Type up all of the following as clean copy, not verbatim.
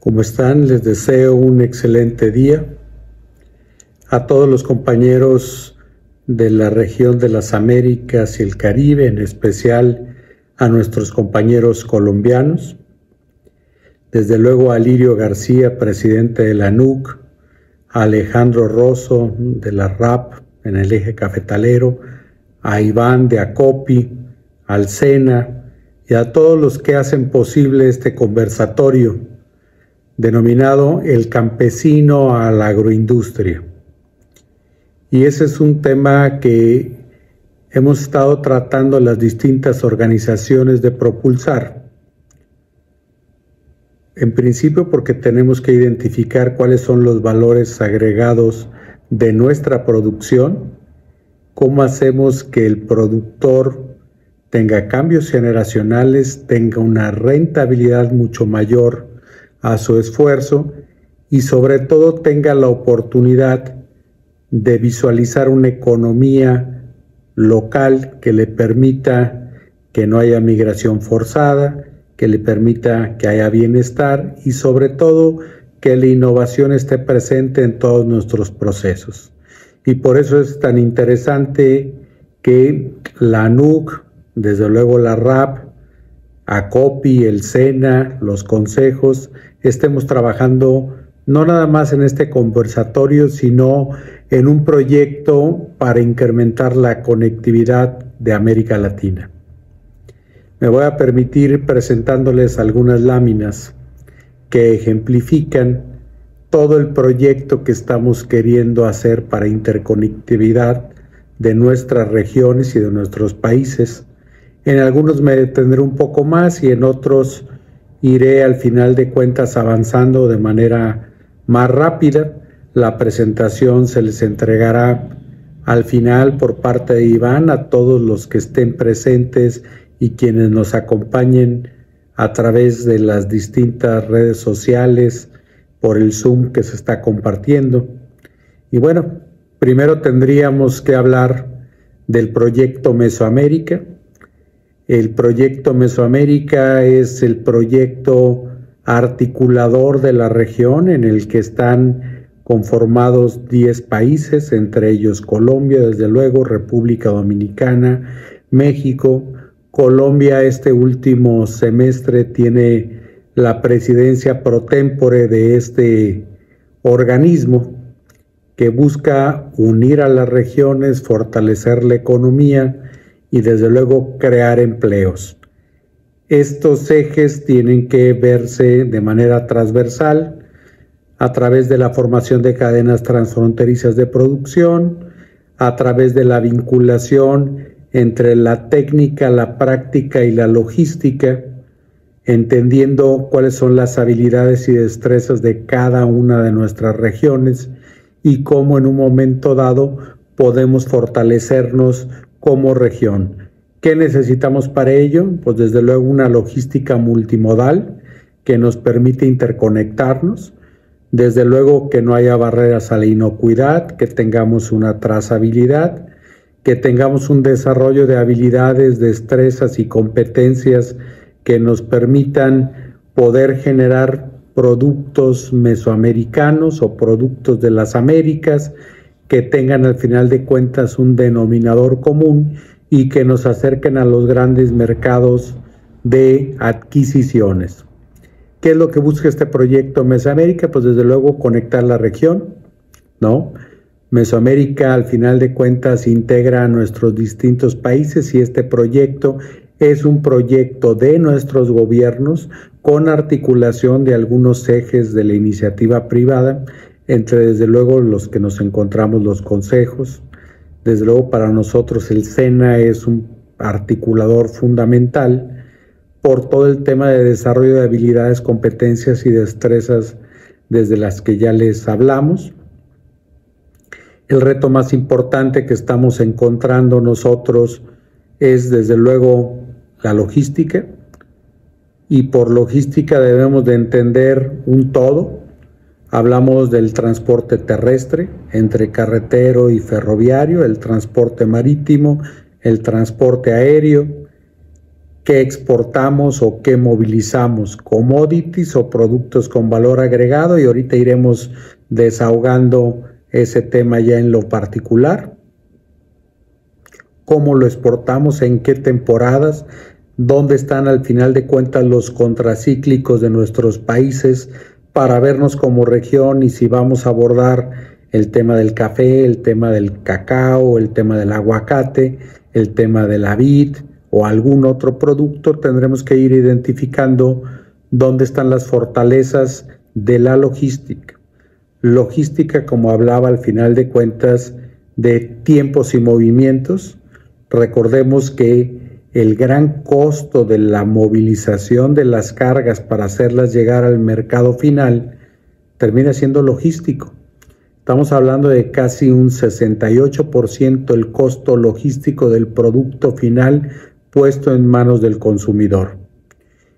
¿Cómo están? Les deseo un excelente día. A todos los compañeros de la región de las Américas y el Caribe, en especial a nuestros compañeros colombianos. Desde luego a Lirio García, presidente de la NUC, a Alejandro Rosso de la RAP en el eje cafetalero, a Iván de ACOPI, al SENA y a todos los que hacen posible este conversatorio denominado El campesino a la agroindustria. Y ese es un tema que hemos estado tratando las distintas organizaciones de propulsar. En principio porque tenemos que identificar cuáles son los valores agregados de nuestra producción, cómo hacemos que el productor tenga cambios generacionales, tenga una rentabilidad mucho mayor a su esfuerzo y sobre todo tenga la oportunidad de visualizar una economía local que le permita que no haya migración forzada, que le permita que haya bienestar y sobre todo que la innovación esté presente en todos nuestros procesos. Y por eso es tan interesante que la NUC, desde luego la RAP, ACOPI, el SENA, los consejos, estemos trabajando no nada más en este conversatorio, sino en un proyecto para incrementar la conectividad de América Latina. Me voy a permitir presentándoles algunas láminas que ejemplifican todo el proyecto que estamos queriendo hacer para interconectividad de nuestras regiones y de nuestros países. En algunos me detendré un poco más y en otros iré al final de cuentas avanzando de manera más rápida. La presentación se les entregará al final por parte de Iván a todos los que estén presentes y quienes nos acompañen a través de las distintas redes sociales, por el Zoom que se está compartiendo. Y bueno, primero tendríamos que hablar del proyecto Mesoamérica. El proyecto Mesoamérica es el proyecto articulador de la región en el que están conformados 10 países, entre ellos Colombia, desde luego, República Dominicana, México. Colombia este último semestre tiene la presidencia pro tempore de este organismo que busca unir a las regiones, fortalecer la economía y desde luego crear empleos. Estos ejes tienen que verse de manera transversal a través de la formación de cadenas transfronterizas de producción, a través de la vinculación entre la técnica, la práctica y la logística, entendiendo cuáles son las habilidades y destrezas de cada una de nuestras regiones y cómo en un momento dado podemos fortalecernos como región. ¿Qué necesitamos para ello? Pues desde luego una logística multimodal que nos permite interconectarnos, desde luego que no haya barreras a la inocuidad, que tengamos una trazabilidad, que tengamos un desarrollo de habilidades, destrezas y competencias que nos permitan poder generar productos mesoamericanos o productos de las Américas que tengan al final de cuentas un denominador común y que nos acerquen a los grandes mercados de adquisiciones. ¿Qué es lo que busca este proyecto Mesoamérica? Pues desde luego conectar la región, ¿no? Mesoamérica al final de cuentas integra a nuestros distintos países y este proyecto es un proyecto de nuestros gobiernos con articulación de algunos ejes de la iniciativa privada, entre desde luego los que nos encontramos los consejos. Desde luego para nosotros el SENA es un articulador fundamental por todo el tema de desarrollo de habilidades, competencias y destrezas desde las que ya les hablamos. El reto más importante que estamos encontrando nosotros es desde luego la logística, y por logística debemos de entender un todo. Hablamos del transporte terrestre entre carretero y ferroviario, el transporte marítimo, el transporte aéreo, qué exportamos o qué movilizamos, commodities o productos con valor agregado, y ahorita iremos desahogando ese tema ya en lo particular. Cómo lo exportamos, en qué temporadas, dónde están al final de cuentas los contracíclicos de nuestros países para vernos como región, y si vamos a abordar el tema del café, el tema del cacao, el tema del aguacate, el tema de la vid o algún otro producto, tendremos que ir identificando dónde están las fortalezas de la logística. Logística, como hablaba al final de cuentas, de tiempos y movimientos. Recordemos que el gran costo de la movilización de las cargas para hacerlas llegar al mercado final termina siendo logístico. Estamos hablando de casi un 68% el costo logístico del producto final puesto en manos del consumidor.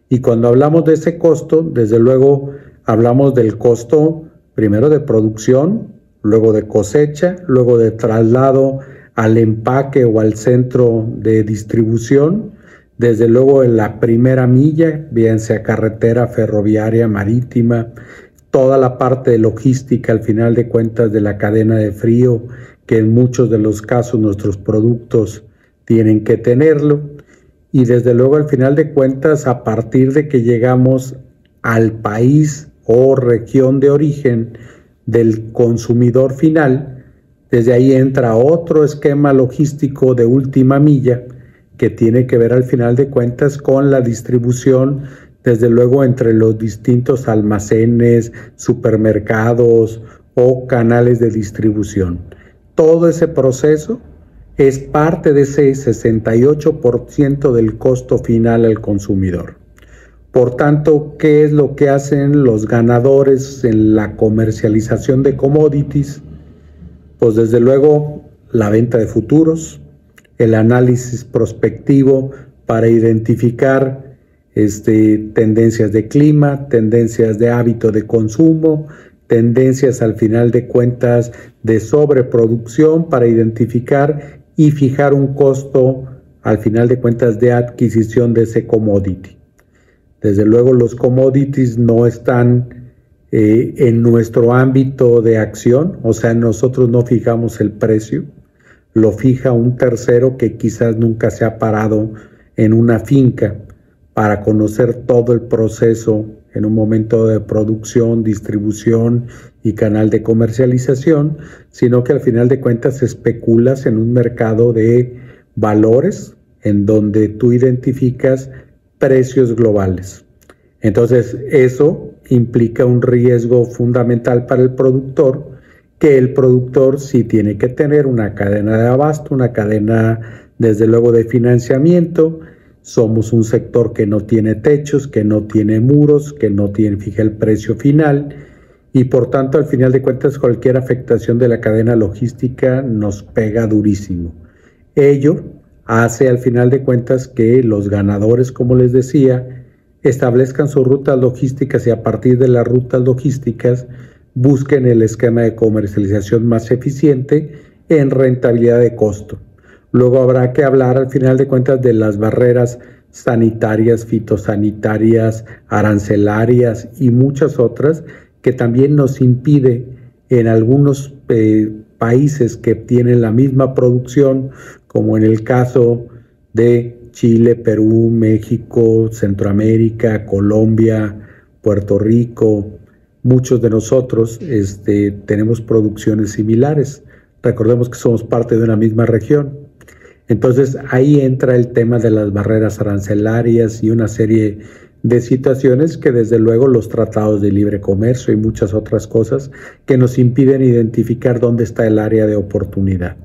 Y cuando hablamos de ese costo, desde luego hablamos del costo primero de producción, luego de cosecha, luego de traslado al empaque o al centro de distribución, desde luego en la primera milla, bien sea carretera, ferroviaria, marítima, toda la parte de logística al final de cuentas de la cadena de frío, que en muchos de los casos nuestros productos tienen que tenerlo, y desde luego al final de cuentas, a partir de que llegamos al país o región de origen del consumidor final, desde ahí entra otro esquema logístico de última milla que tiene que ver al final de cuentas con la distribución, desde luego entre los distintos almacenes, supermercados o canales de distribución. Todo ese proceso es parte de ese 68% del costo final al consumidor. Por tanto, ¿qué es lo que hacen los ganadores en la comercialización de commodities? Pues desde luego la venta de futuros, el análisis prospectivo para identificar tendencias de clima, tendencias de hábito de consumo, tendencias al final de cuentas de sobreproducción para identificar y fijar un costo al final de cuentas de adquisición de ese commodity. Desde luego los commodities no están en nuestro ámbito de acción, o sea, nosotros no fijamos el precio, lo fija un tercero que quizás nunca se ha parado en una finca para conocer todo el proceso en un momento de producción, distribución y canal de comercialización, sino que al final de cuentas especulas en un mercado de valores en donde tú identificas precios globales. Entonces, eso implica un riesgo fundamental para el productor, que el productor sí tiene que tener una cadena de abasto, una cadena desde luego de financiamiento. Somos un sector que no tiene techos, que no tiene muros, que no fija el precio final, y por tanto al final de cuentas cualquier afectación de la cadena logística nos pega durísimo. Ello hace al final de cuentas que los ganadores, como les decía, establezcan sus rutas logísticas y a partir de las rutas logísticas busquen el esquema de comercialización más eficiente en rentabilidad de costo. Luego habrá que hablar al final de cuentas de las barreras sanitarias, fitosanitarias, arancelarias y muchas otras que también nos impide en algunos países que tienen la misma producción, como en el caso de Chile, Perú, México, Centroamérica, Colombia, Puerto Rico. Muchos de nosotros tenemos producciones similares. Recordemos que somos parte de una misma región. Entonces ahí entra el tema de las barreras arancelarias y una serie de situaciones que desde luego los tratados de libre comercio y muchas otras cosas que nos impiden identificar dónde está el área de oportunidad.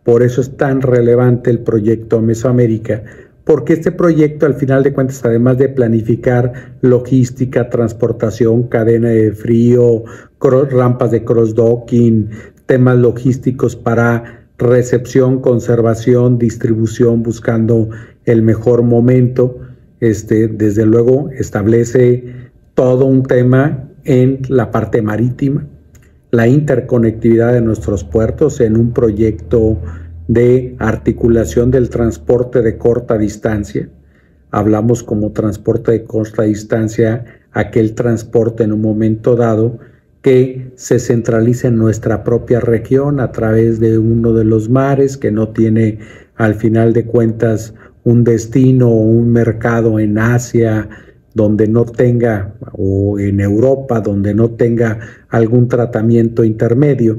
Por eso es tan relevante el proyecto Mesoamérica, porque este proyecto al final de cuentas, además de planificar logística, transportación, cadena de frío, rampas de cross-docking, temas logísticos para recepción, conservación, distribución, buscando el mejor momento, desde luego establece todo un tema en la parte marítima, la interconectividad de nuestros puertos en un proyecto de articulación del transporte de corta distancia. hablamos como transporte de corta distancia, aquel transporte en un momento dado que se centraliza en nuestra propia región a través de uno de los mares, que no tiene al final de cuentas un destino o un mercado en Asia donde no tenga, o en Europa donde no tenga algún tratamiento intermedio.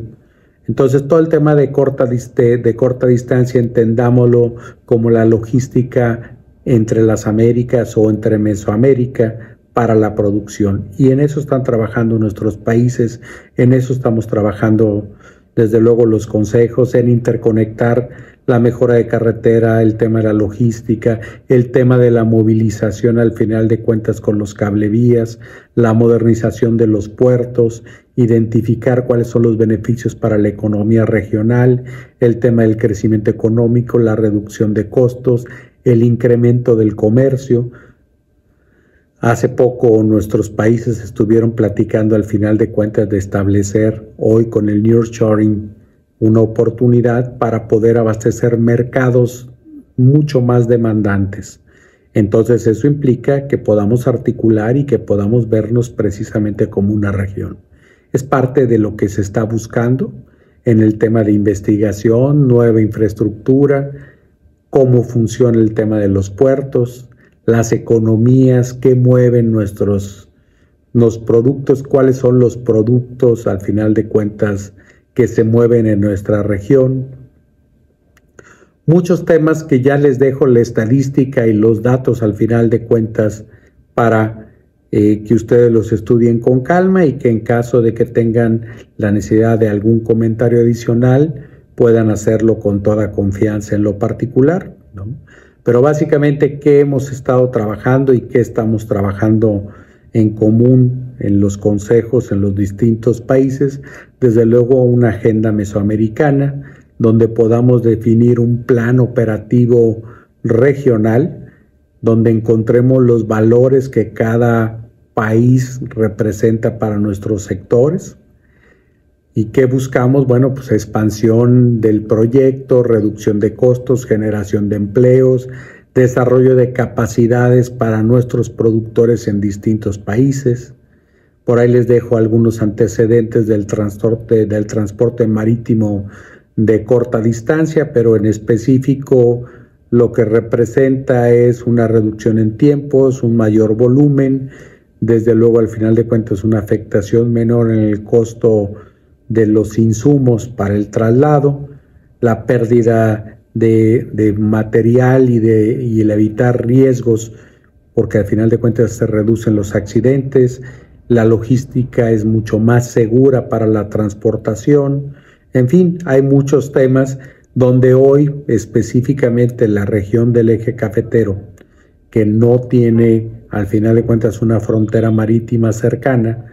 Entonces todo el tema de corta distancia entendámoslo como la logística entre las Américas o entre Mesoamérica para la producción, y en eso están trabajando nuestros países, en eso estamos trabajando desde luego los consejos, en interconectar la mejora de carretera, el tema de la logística, el tema de la movilización al final de cuentas con los cablevías, la modernización de los puertos, identificar cuáles son los beneficios para la economía regional, el tema del crecimiento económico, la reducción de costos, el incremento del comercio. Hace poco nuestros países estuvieron platicando al final de cuentas de establecer hoy con el nearshoring una oportunidad para poder abastecer mercados mucho más demandantes. Entonces eso implica que podamos articular y que podamos vernos precisamente como una región. Es parte de lo que se está buscando en el tema de investigación, nueva infraestructura, cómo funciona el tema de los puertos, las economías que mueven los productos, cuáles son los productos al final de cuentas que se mueven en nuestra región. Muchos temas que ya les dejo la estadística y los datos al final de cuentas para que ustedes los estudien con calma y que en caso de que tengan la necesidad de algún comentario adicional puedan hacerlo con toda confianza en lo particular, ¿no? Pero básicamente, ¿qué hemos estado trabajando y qué estamos trabajando en común en los consejos en los distintos países? Desde luego una agenda mesoamericana donde podamos definir un plan operativo regional, donde encontremos los valores que cada país representa para nuestros sectores. ¿Y qué buscamos? Bueno, pues expansión del proyecto, reducción de costos, generación de empleos, desarrollo de capacidades para nuestros productores en distintos países. Por ahí les dejo algunos antecedentes del transporte marítimo de corta distancia, pero en específico lo que representa es una reducción en tiempos, un mayor volumen, desde luego al final de cuentas una afectación menor en el costo de los insumos para el traslado, la pérdida de material y el evitar riesgos, porque al final de cuentas se reducen los accidentes, la logística es mucho más segura para la transportación. En fin, hay muchos temas donde hoy específicamente la región del eje cafetero, que no tiene al final de cuentas una frontera marítima cercana,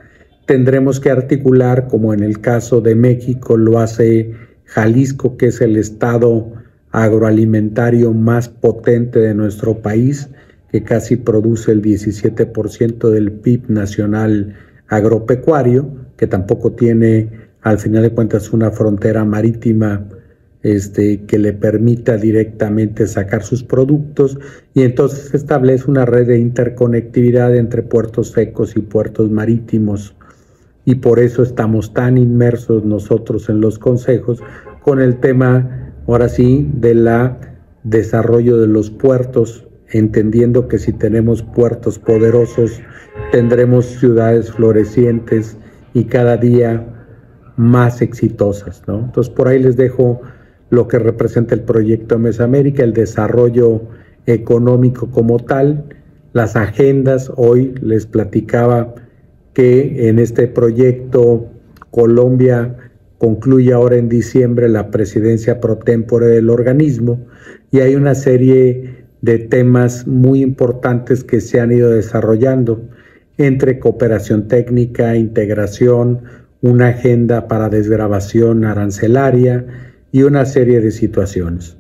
tendremos que articular, como en el caso de México lo hace Jalisco, que es el estado agroalimentario más potente de nuestro país, que casi produce el 17% del PIB nacional agropecuario, que tampoco tiene al final de cuentas una frontera marítima que le permita directamente sacar sus productos, y entonces se establece una red de interconectividad entre puertos secos y puertos marítimos. Y por eso estamos tan inmersos nosotros en los consejos con el tema, ahora sí, del desarrollo de los puertos, entendiendo que si tenemos puertos poderosos, tendremos ciudades florecientes y cada día más exitosas, ¿no? Entonces, por ahí les dejo lo que representa el proyecto Mesoamérica, el desarrollo económico como tal, las agendas. Hoy les platicaba que en este proyecto Colombia concluye ahora en diciembre la presidencia pro tempore del organismo, y hay una serie de temas muy importantes que se han ido desarrollando entre cooperación técnica, integración, una agenda para desgravación arancelaria y una serie de situaciones.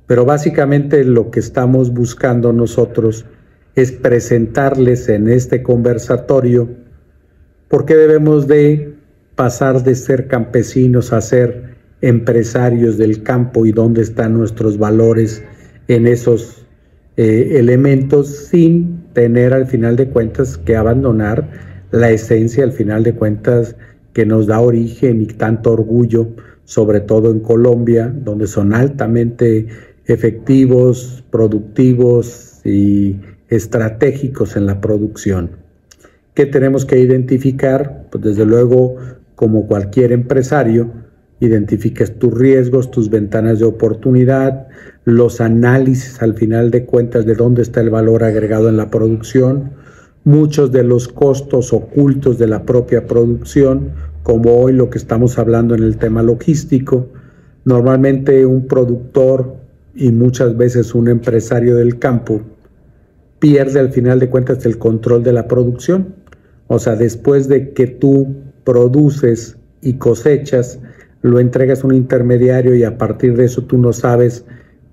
Pero básicamente lo que estamos buscando nosotros es presentarles en este conversatorio por qué debemos de pasar de ser campesinos a ser empresarios del campo y dónde están nuestros valores en esos elementos sin tener al final de cuentas que abandonar la esencia al final de cuentas que nos da origen y tanto orgullo, sobre todo en Colombia, donde son altamente efectivos, productivos y estratégicos en la producción. ¿Qué tenemos que identificar? Pues desde luego, como cualquier empresario, identifiques tus riesgos, tus ventanas de oportunidad, los análisis al final de cuentas de dónde está el valor agregado en la producción, muchos de los costos ocultos de la propia producción, como hoy lo que estamos hablando en el tema logístico. Normalmente un productor y muchas veces un empresario del campo pierde al final de cuentas el control de la producción. O sea, después de que tú produces y cosechas, lo entregas a un intermediario y a partir de eso tú no sabes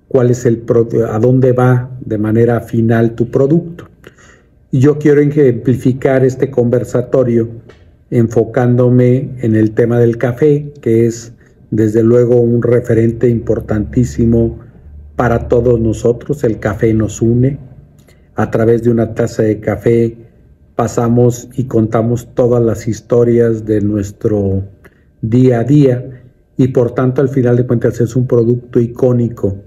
cuál es a dónde va de manera final tu producto. Y yo quiero ejemplificar este conversatorio enfocándome en el tema del café, que es desde luego un referente importantísimo para todos nosotros. El café nos une. A través de una taza de café pasamos y contamos todas las historias de nuestro día a día y por tanto al final de cuentas es un producto icónico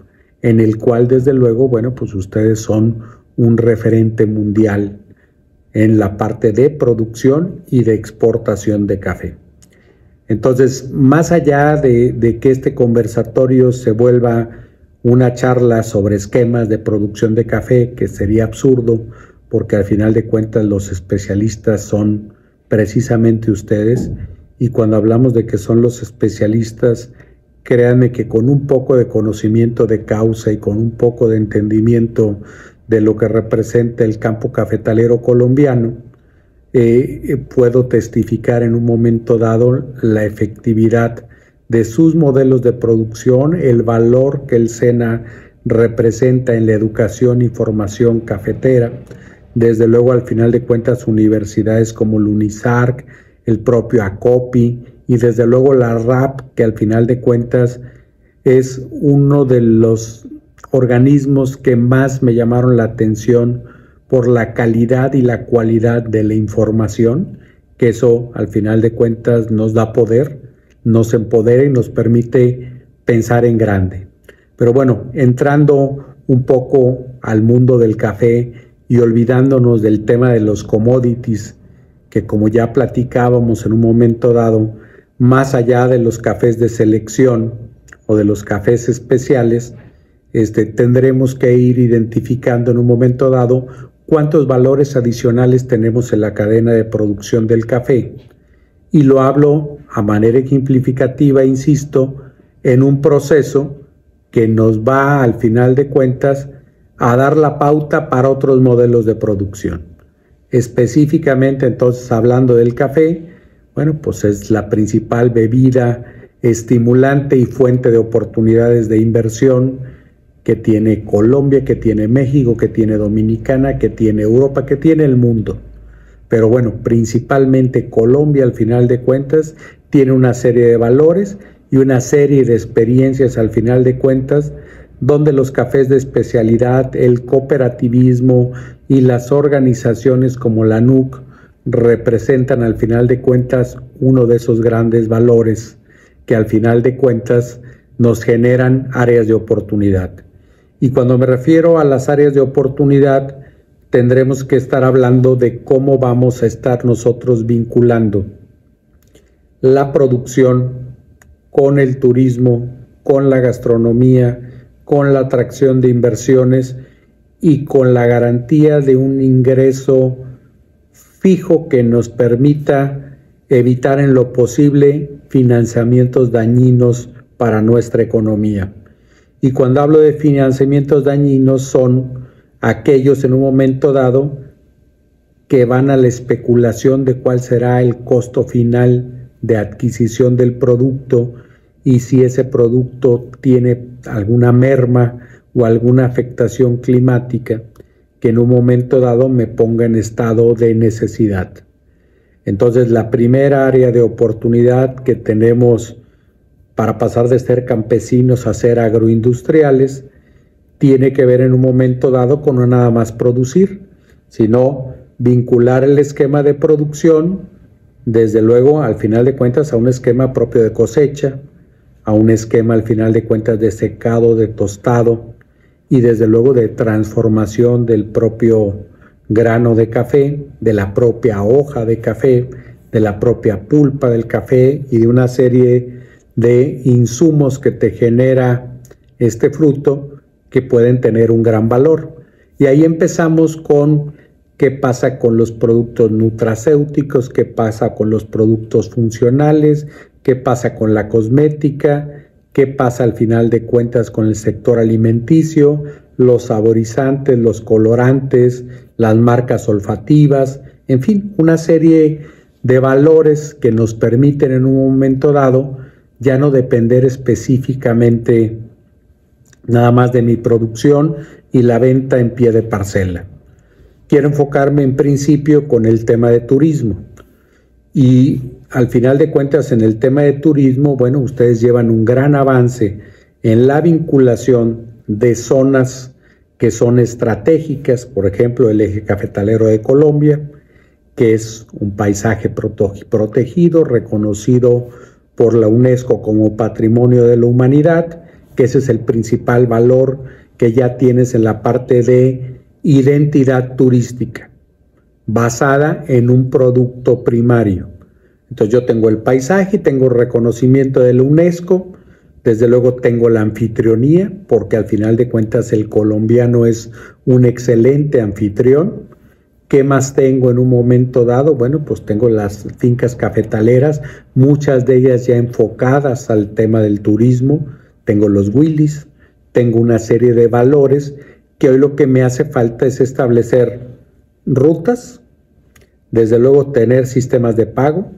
en el cual desde luego, bueno, pues ustedes son un referente mundial en la parte de producción y de exportación de café. Entonces, más allá de que este conversatorio se vuelva una charla sobre esquemas de producción de café, que sería absurdo, porque al final de cuentas los especialistas son precisamente ustedes, y cuando hablamos de que son los especialistas, créanme que con un poco de conocimiento de causa y con un poco de entendimiento de lo que representa el campo cafetalero colombiano, puedo testificar en un momento dado la efectividad de sus modelos de producción, el valor que el SENA representa en la educación y formación cafetera. Desde luego, al final de cuentas, universidades como el UNISARC, el propio ACOPI y desde luego la RAP, que al final de cuentas es uno de los organismos que más me llamaron la atención por la calidad y la cualidad de la información, que eso al final de cuentas nos da poder, nos empodera y nos permite pensar en grande. Pero bueno, entrando un poco al mundo del café y olvidándonos del tema de los commodities, que como ya platicábamos en un momento dado, más allá de los cafés de selección o de los cafés especiales, tendremos que ir identificando en un momento dado cuántos valores adicionales tenemos en la cadena de producción del café. Y lo hablo a manera ejemplificativa, insisto, en un proceso que nos va al final de cuentas a dar la pauta para otros modelos de producción. Específicamente entonces hablando del café, bueno, pues es la principal bebida estimulante y fuente de oportunidades de inversión que tiene Colombia, que tiene México, que tiene Dominicana, que tiene Europa, que tiene el mundo. Pero bueno, principalmente Colombia al final de cuentas tiene una serie de valores y una serie de experiencias al final de cuentas donde los cafés de especialidad, el cooperativismo y las organizaciones como la NUC representan al final de cuentas uno de esos grandes valores que al final de cuentas nos generan áreas de oportunidad. Y cuando me refiero a las áreas de oportunidad, tendremos que estar hablando de cómo vamos a estar nosotros vinculando la producción con el turismo, con la gastronomía, con la atracción de inversiones y con la garantía de un ingreso fijo que nos permita evitar en lo posible financiamientos dañinos para nuestra economía. Y cuando hablo de financiamientos dañinos son aquellos en un momento dado que van a la especulación de cuál será el costo final de adquisición del producto y si ese producto tiene alguna merma o alguna afectación climática que en un momento dado me ponga en estado de necesidad. Entonces, la primera área de oportunidad que tenemos para pasar de ser campesinos a ser agroindustriales tiene que ver en un momento dado con no nada más producir, sino vincular el esquema de producción, desde luego, al final de cuentas, a un esquema propio de cosecha, a un esquema al final de cuentas de secado, de tostado y desde luego de transformación del propio grano de café, de la propia hoja de café, de la propia pulpa del café y de una serie de insumos que te genera este fruto que pueden tener un gran valor. Y ahí empezamos con qué pasa con los productos nutracéuticos, qué pasa con los productos funcionales, qué pasa con la cosmética, qué pasa al final de cuentas con el sector alimenticio, los saborizantes, los colorantes, las marcas olfativas, en fin, una serie de valores que nos permiten en un momento dado ya no depender específicamente nada más de mi producción y la venta en pie de parcela. Quiero enfocarme en principio con el tema de turismo y al final de cuentas en el tema de turismo, bueno, ustedes llevan un gran avance en la vinculación de zonas que son estratégicas, por ejemplo, el eje cafetalero de Colombia, que es un paisaje protegido, reconocido por la UNESCO como Patrimonio de la Humanidad, que ese es el principal valor que ya tienes en la parte de identidad turística, basada en un producto primario. Entonces yo tengo el paisaje, tengo reconocimiento de la UNESCO, desde luego tengo la anfitrionía, porque al final de cuentas el colombiano es un excelente anfitrión. ¿Qué más tengo en un momento dado? Bueno, pues tengo las fincas cafetaleras, muchas de ellas ya enfocadas al tema del turismo, tengo los Willys, tengo una serie de valores que hoy lo que me hace falta es establecer rutas, desde luego tener sistemas de pago,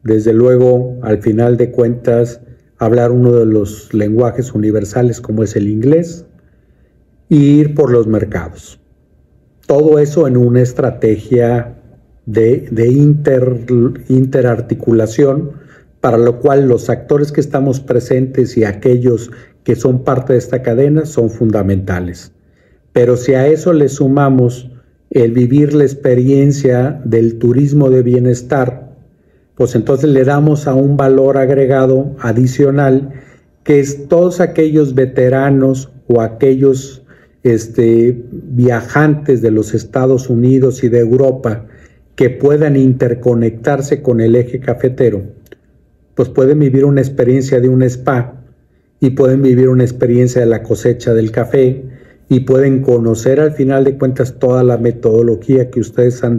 desde luego al final de cuentas hablar uno de los lenguajes universales como es el inglés y ir por los mercados. Todo eso en una estrategia de interarticulación, para lo cual los actores que estamos presentes y aquellos que son parte de esta cadena son fundamentales. Pero si a eso le sumamos el vivir la experiencia del turismo de bienestar, pues entonces le damos a un valor agregado adicional que es todos aquellos veteranos o aquellos viajantes de los Estados Unidos y de Europa que puedan interconectarse con el eje cafetero, pues pueden vivir una experiencia de un spa y pueden vivir una experiencia de la cosecha del café y pueden conocer al final de cuentas toda la metodología que ustedes han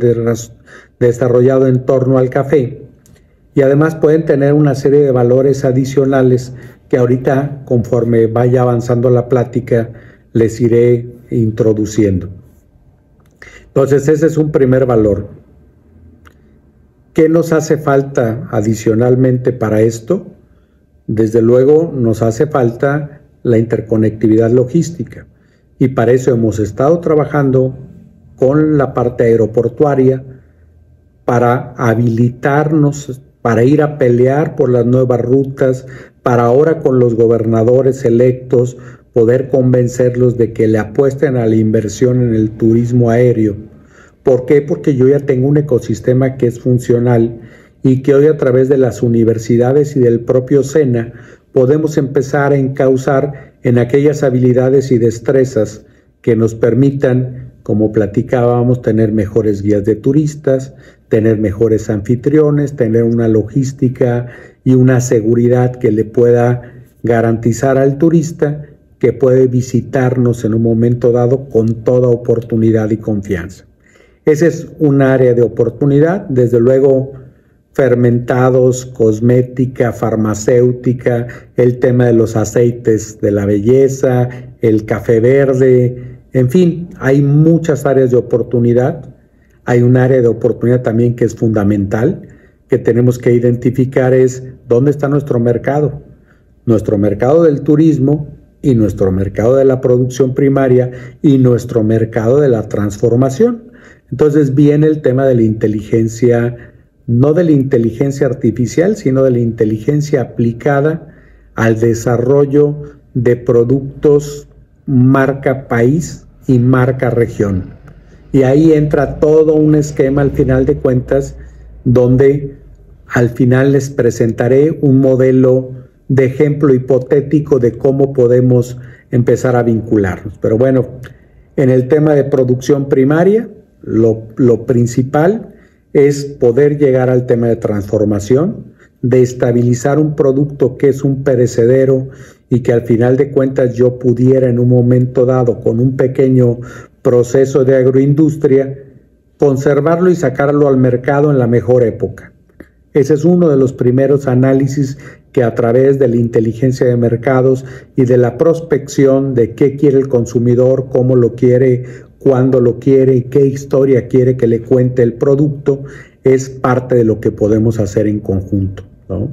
desarrollado en torno al café. Y además pueden tener una serie de valores adicionales que ahorita, conforme vaya avanzando la plática, les iré introduciendo. Entonces, ese es un primer valor. ¿Qué nos hace falta adicionalmente para esto? Desde luego, nos hace falta la interconectividad logística. Y para eso hemos estado trabajando con la parte aeroportuaria para habilitarnos, para ir a pelear por las nuevas rutas, para ahora con los gobernadores electos poder convencerlos de que le apuesten a la inversión en el turismo aéreo. ¿Por qué? Porque yo ya tengo un ecosistema que es funcional y que hoy a través de las universidades y del propio SENA podemos empezar a encauzar en aquellas habilidades y destrezas que nos permitan, como platicábamos, tener mejores guías de turistas, tener mejores anfitriones, tener una logística y una seguridad que le pueda garantizar al turista que puede visitarnos en un momento dado con toda oportunidad y confianza. Ese es un área de oportunidad, desde luego fermentados, cosmética, farmacéutica, el tema de los aceites de la belleza, el café verde, en fin, hay muchas áreas de oportunidad. Hay un área de oportunidad también que es fundamental, que tenemos que identificar es dónde está nuestro mercado del turismo y nuestro mercado de la producción primaria y nuestro mercado de la transformación. Entonces viene el tema de la inteligencia, no de la inteligencia artificial, sino de la inteligencia aplicada al desarrollo de productos marca país y marca región. Y ahí entra todo un esquema al final de cuentas, donde al final les presentaré un modelo de ejemplo hipotético de cómo podemos empezar a vincularnos. Pero bueno, en el tema de producción primaria, lo principal es poder llegar al tema de transformación, de estabilizar un producto que es un perecedero y que al final de cuentas yo pudiera en un momento dado, con un pequeño proceso de agroindustria, conservarlo y sacarlo al mercado en la mejor época. Ese es uno de los primeros análisis que a través de la inteligencia de mercados y de la prospección de qué quiere el consumidor, cómo lo quiere, cuándo lo quiere y qué historia quiere que le cuente el producto, es parte de lo que podemos hacer en conjunto, ¿no?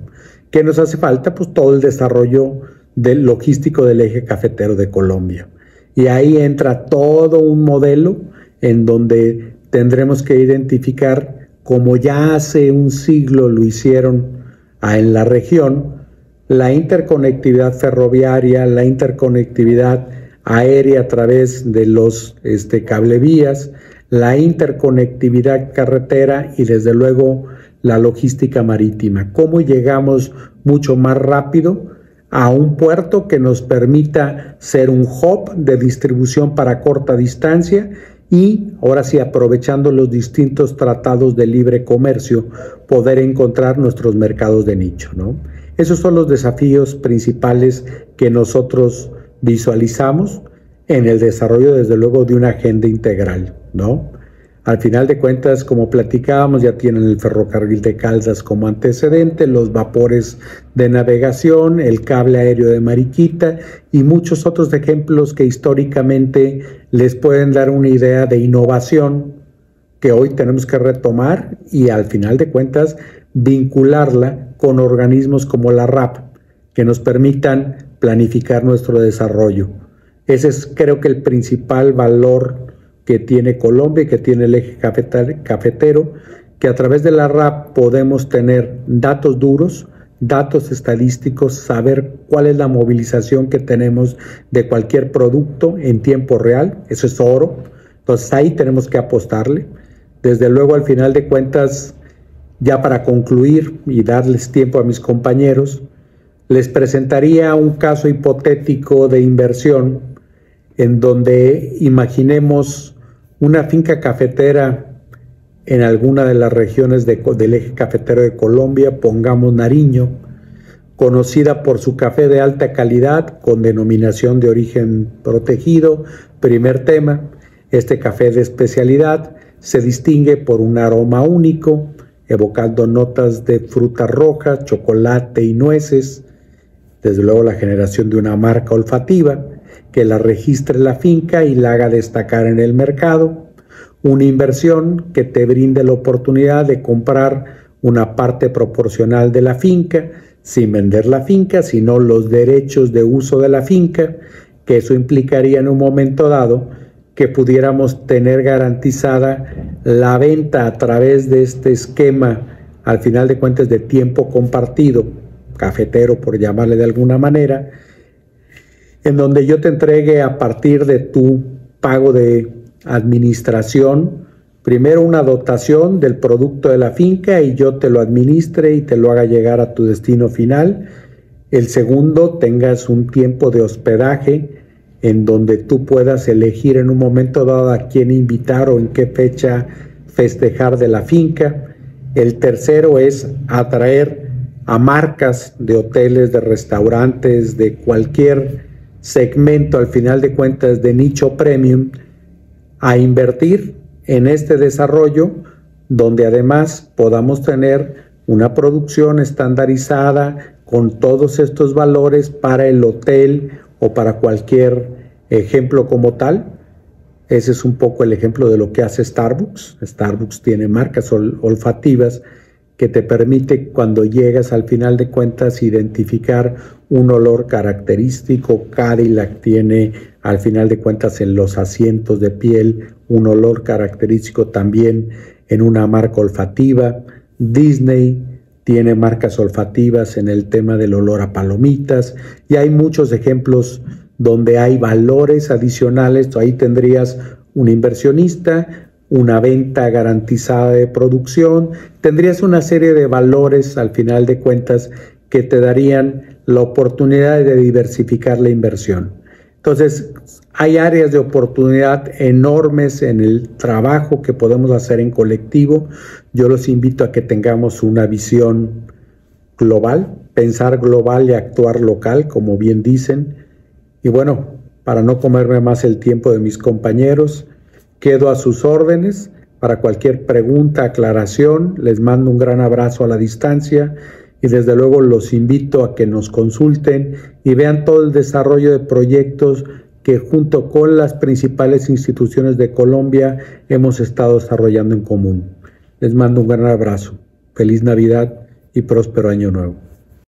¿Qué nos hace falta? Pues todo el desarrollo del logístico del eje cafetero de Colombia. Y ahí entra todo un modelo en donde tendremos que identificar, como ya hace un siglo lo hicieron en la región, la interconectividad ferroviaria, la interconectividad aérea a través de los cablevías, la interconectividad carretera y desde luego la logística marítima. ¿Cómo llegamos mucho más rápido a un puerto que nos permita ser un hub de distribución para corta distancia y ahora sí, aprovechando los distintos tratados de libre comercio, poder encontrar nuestros mercados de nicho, ¿no? Esos son los desafíos principales que nosotros visualizamos en el desarrollo, desde luego, de una agenda integral, ¿no? Al final de cuentas, como platicábamos, ya tienen el ferrocarril de Caldas como antecedente, los vapores de navegación, el cable aéreo de Mariquita y muchos otros ejemplos que históricamente les pueden dar una idea de innovación que hoy tenemos que retomar y al final de cuentas vincularla con organismos como la RAP que nos permitan planificar nuestro desarrollo. Ese es, creo que, el principal valor que tiene Colombia y que tiene el eje cafetero, que a través de la RAP podemos tener datos duros, datos estadísticos, saber cuál es la movilización que tenemos de cualquier producto en tiempo real. Eso es oro. Entonces ahí tenemos que apostarle. Desde luego, al final de cuentas, ya para concluir y darles tiempo a mis compañeros, les presentaría un caso hipotético de inversión en donde imaginemos una finca cafetera en alguna de las regiones del eje cafetero de Colombia, pongamos Nariño, conocida por su café de alta calidad con denominación de origen protegido. Primer tema, este café de especialidad se distingue por un aroma único, evocando notas de frutas rojas, chocolate y nueces. Desde luego, la generación de una marca olfativa que la registre la finca y la haga destacar en el mercado. Una inversión que te brinde la oportunidad de comprar una parte proporcional de la finca, sin vender la finca, sino los derechos de uso de la finca, que eso implicaría en un momento dado que pudiéramos tener garantizada la venta a través de este esquema, al final de cuentas, de tiempo compartido, cafetero por llamarle de alguna manera, en donde yo te entregue a partir de tu pago de administración, primero una dotación del producto de la finca y yo te lo administre y te lo haga llegar a tu destino final. El segundo, tengas un tiempo de hospedaje en donde tú puedas elegir en un momento dado a quién invitar o en qué fecha festejar de la finca. El tercero es atraer a marcas de hoteles, de restaurantes, de cualquier segmento, al final de cuentas, de nicho premium, a invertir en este desarrollo, donde además podamos tener una producción estandarizada con todos estos valores para el hotel o para cualquier ejemplo como tal. Ese es un poco el ejemplo de lo que hace Starbucks. Starbucks tiene marcas olfativas que te permite, cuando llegas al final de cuentas, identificar un olor característico. Cadillac tiene al final de cuentas en los asientos de piel un olor característico también en una marca olfativa. Disney tiene marcas olfativas en el tema del olor a palomitas y hay muchos ejemplos donde hay valores adicionales. Ahí tendrías un inversionista, una venta garantizada de producción, tendrías una serie de valores al final de cuentas que te darían la oportunidad de diversificar la inversión. Entonces, hay áreas de oportunidad enormes en el trabajo que podemos hacer en colectivo. Yo los invito a que tengamos una visión global, pensar global y actuar local, como bien dicen. Y bueno, para no comerme más el tiempo de mis compañeros, quedo a sus órdenes para cualquier pregunta, aclaración. Les mando un gran abrazo a la distancia y desde luego los invito a que nos consulten y vean todo el desarrollo de proyectos que junto con las principales instituciones de Colombia hemos estado desarrollando en común. Les mando un gran abrazo. Feliz Navidad y próspero Año Nuevo.